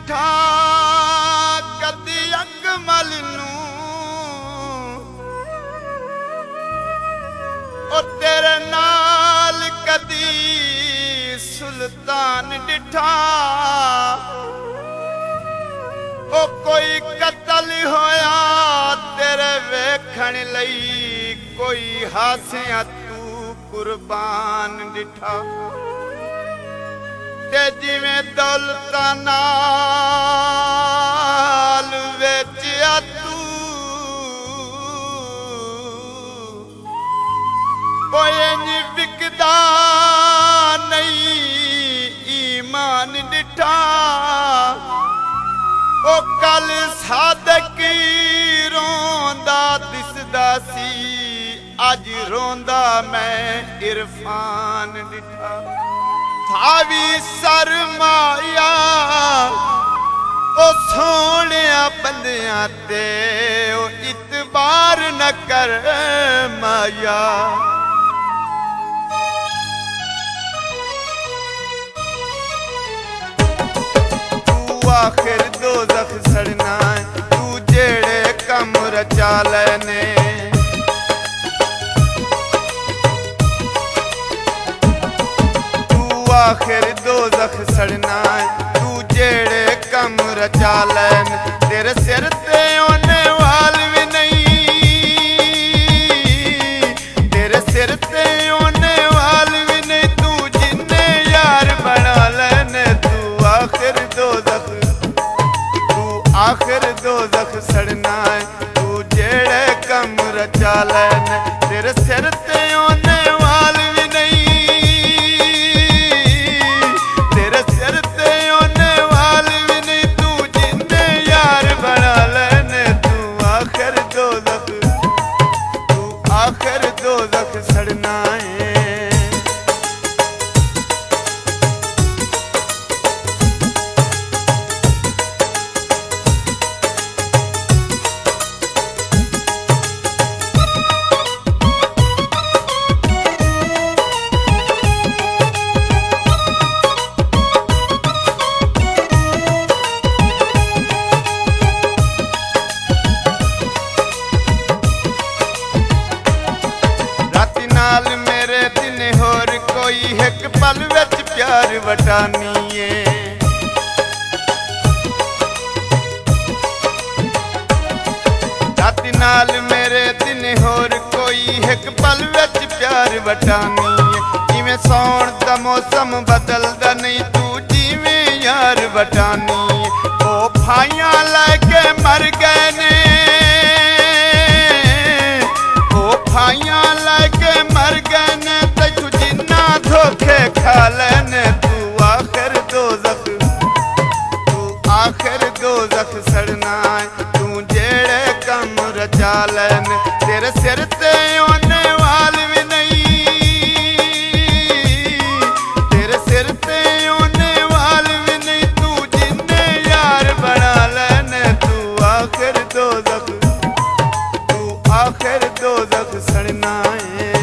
डिठा कदी अकमल नू ओ तेरे नाल कदी सुल्तान डिठा ओ कोई कतल होया तेरे वेखण लई कोई हासिया तू कुर्बान डिठा ते जिवें दौलतां नाल वेचिया तू कोई इंज विकदा नहीं ईमान डिठा ओ कल सादक रोंदा दिसदा सी अज रोंदा मैं इरफान डिठा थावी सरमाया ओ सोहणिया बंदियां ते ओ इतबार न कर माया आखिर दोज़ख सड़ना तू जेड़े कम रचा लेने तू आखिर दोज़ख सड़ना तू जेड़े कम रचा लेने तेरे सिर ते ओने वाल भी नहीं तेरे सिर ते ओने वाल भी नहीं तू जिन्ने यार बना लेने तू आखिर दोज़ख आखिर दोज़ख सड़ना है तू जेड़े कम रचा लेने तेरे सिर ते ओने वाल भी नहीं तेरे सिर ते ओने वाल भी नहीं तू जिन्ने यार बना लेने तू आखिर दोज़ख सड़ना है मेरे दिन होर कोई एक पल विच प्यार वटानीए राती नाल मेरे दिन होर कोई एक पल विच प्यार वटानीए जिवें सौण दा मौसम बदलदा नहीं तू जिवें यार वटानीए ओ फाइयां लैके मर गए ने ओ फाइयां लैके मर गए ने तू जिन्ना धोखे खा लेने तू आखिर दोज़ख सड़ना तू जेड़े कम रचा लेने तेरे सिर ते ओने वाल भी नहीं तेरे सिर ते ओने वाल भी नहीं तू जिन्ने यार बना लेने तू आखिर दोज़ख सड़ना है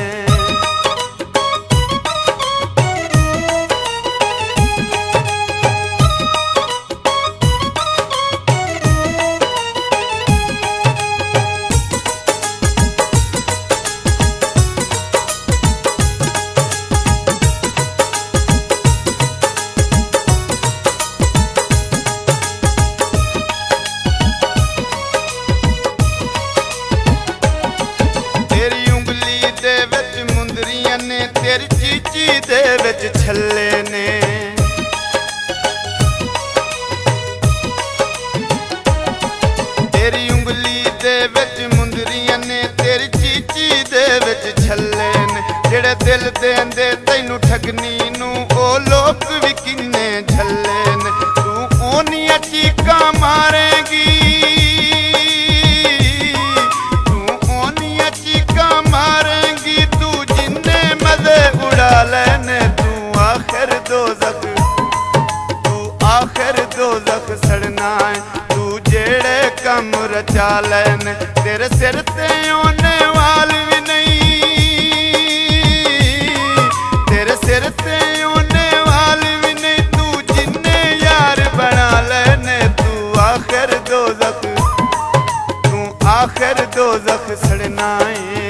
तेरी चीची दे विच छल्ले ने तेरी उंगली दे विच मुंदरियां ने तेरी चीची दे विच छल्ले ने जेड़े दिल देंदे तैनू ठगनी नू ओ लोक भी किन्ने झल्ले ने तू ओनियां चीकां मारेगी तू ओनियां चीकां मारेगी तू जिन्ने मज़े उड़ा लेने तू आखिर दोज़ख सड़ना है तू जेड़े कम रचा लेने तेरे सिर ते ओने वाल भी नहीं तेरे सिर ते ओने वाल भी नहीं तू जिन्ने यार बना लेने आखिर दोज़ख सड़ना है।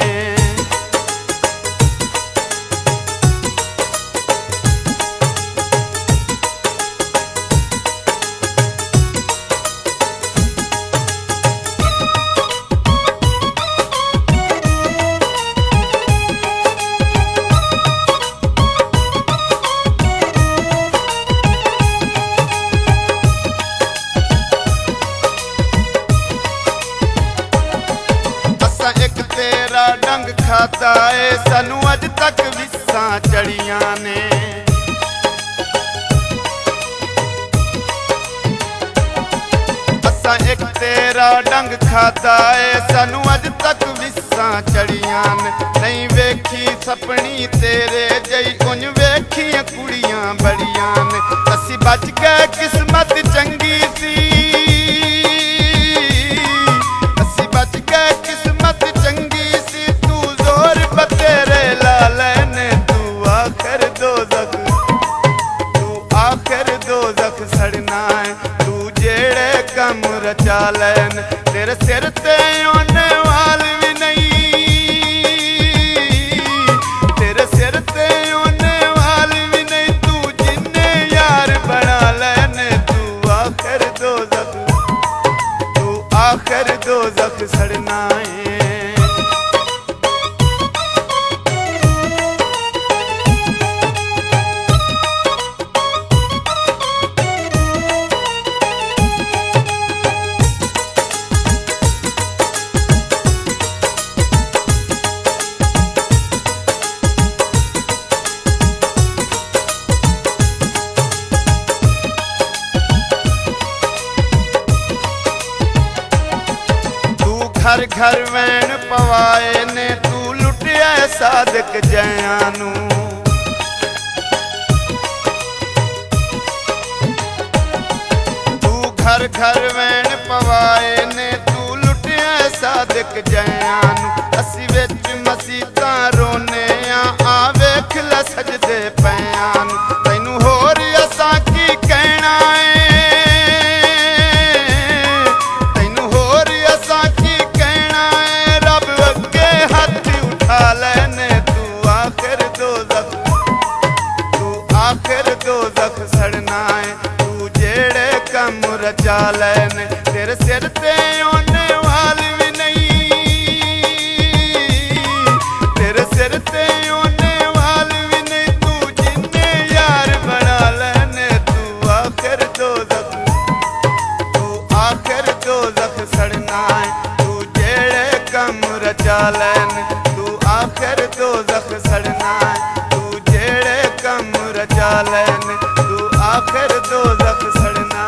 डंग खाता है सानू अज तक विसा चढ़िया ने। असा एक तेरा डंग खाता है सानू अज तक विसा चढ़िया ने। नहीं वेखी सपनी तेरे जई उंज वेखियां कुड़ियां बड़िया ने। असी बच गए किस्मत चंगी सी, असी बच गए किस्मत चंगी तेरे लाले ने। तू आखिर दोज़ख सड़ना है। तू जेड़े कम रचा लैन तेरे सिर ते आने वाल भी नहीं, तेरे सिर ते आने वाल भी नहीं। तू जिन्ने यार बना लैन तू आखिर दोज़ख सड़ना है। घर घर वैन पवाए ने तू लुटिया सादक जयानू। तू घर घर वैन पवाए ने तू लुटिया सादक जयानू। असी विच मसीता रोने आ वेख ला सजदे पयानू। तैनू होर असा की कहना है, आखिर दोज़ख सड़ना है। तू जेड़े कम रचा लैन तेरे सिर ते आने वाल भी नहीं, तेरे सिर ते आने वाल भी नहीं। तू जिन्ने यार बना लैन तू आखिर दोज़ख सड़ना है। तू जेड़े कम रचा लैन तू आखिर दोज़ख सड़ना है। तू जेड़े कम रचा लैन तू आखिर दोज़ख सड़ना।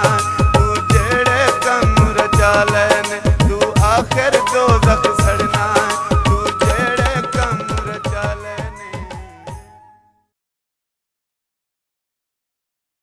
तू जेड़े कम रचा लैन